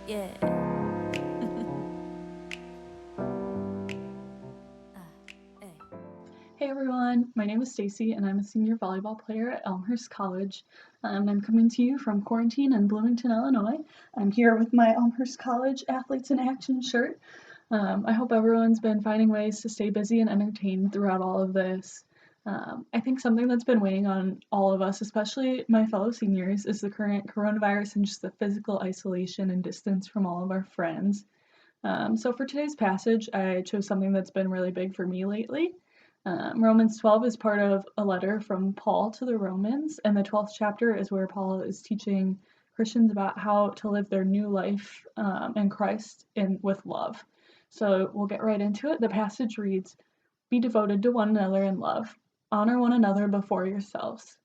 Yeah. Hey. Hey everyone, my name is Stacie and I'm a senior volleyball player at Elmhurst College. I'm coming to you from quarantine in Bloomington, Illinois. I'm here with my Elmhurst College Athletes in Action shirt. I hope everyone's been finding ways to stay busy and entertained throughout all of this. I think something that's been weighing on all of us, especially my fellow seniors, is the current coronavirus and just the physical isolation and distance from all of our friends. So for today's passage, I chose something that's been really big for me lately. Romans 12 is part of a letter from Paul to the Romans, and the 12th chapter is where Paul is teaching Christians about how to live their new life in Christ and with love. So we'll get right into it. The passage reads, "Be devoted to one another in love. Honor one another before yourselves.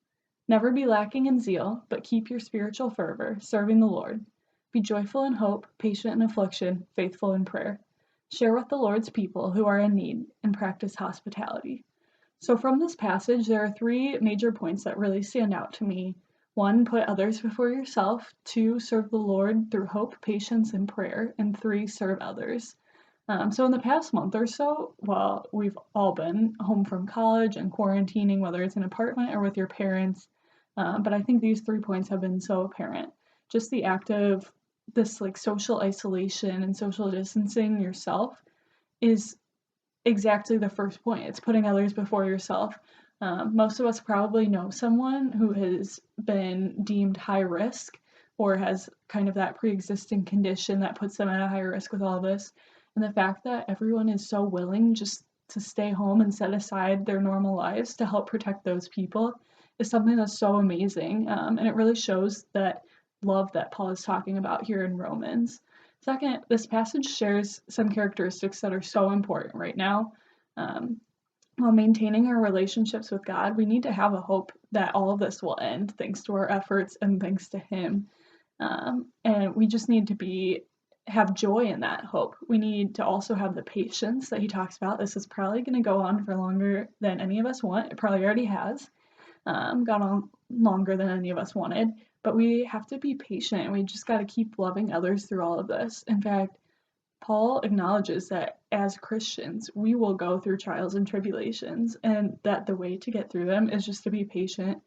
Never be lacking in zeal, but keep your spiritual fervor, serving the Lord. Be joyful in hope, patient in affliction, faithful in prayer. Share with the Lord's people who are in need, and practice hospitality." So, from this passage, there are three major points that really stand out to me. One, put others before yourself. Two, serve the Lord through hope, patience, and prayer. And three, serve others. So in the past month or so, while we've all been home from college and quarantining, whether it's an apartment or with your parents, but I think these 3 points have been so apparent. Just the act of this like social isolation and social distancing yourself is exactly the first point. It's putting others before yourself. Most of us probably know someone who has been deemed high risk or has kind of that pre existing condition that puts them at a high risk with all this. And the fact that everyone is so willing just to stay home and set aside their normal lives to help protect those people is something that's so amazing. And it really shows that love that Paul is talking about here in Romans. Second, this passage shares some characteristics that are so important right now. Um, while maintaining our relationships with God, we need to have a hope that all of this will end thanks to our efforts and thanks to Him. And we just need to have joy in that hope. We need to also have the patience that he talks about. This is probably going to go on for longer than any of us want. It probably already has gone on longer than any of us wanted, but we have to be patient and we just got to keep loving others through all of this. In fact, Paul acknowledges that as Christians, we will go through trials and tribulations, and that the way to get through them is just to be patient.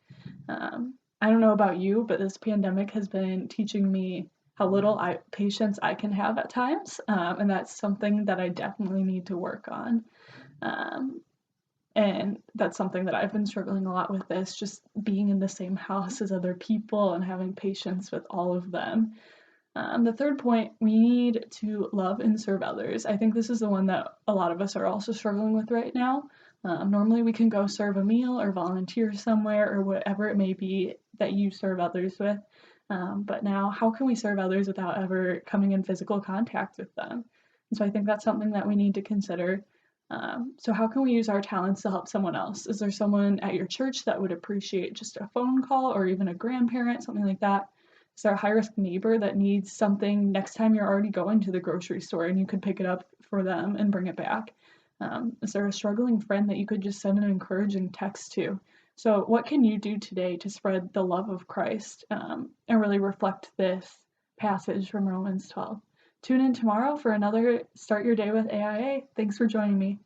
I don't know about you, but this pandemic has been teaching me how little patience I can have at times, and that's something that I definitely need to work on. Um, and that's something that I've been struggling a lot with, this just being in the same house as other people and having patience with all of them. The third point, we need to love and serve others. I think this is the one that a lot of us are also struggling with right now. Normally, we can go serve a meal or volunteer somewhere or whatever it may be that you serve others with. But now, how can we serve others without ever coming in physical contact with them? And so I think that's something that we need to consider. So, how can we use our talents to help someone else? Is there someone at your church that would appreciate just a phone call or even a grandparent, something like that? Is there a high risk neighbor that needs something next time you're already going to the grocery store and you could pick it up for them and bring it back? Is there a struggling friend that you could just send an encouraging text to? So, what can you do today to spread the love of Christ and really reflect this passage from Romans 12? Tune in tomorrow for another Start Your Day with AIA. Thanks for joining me.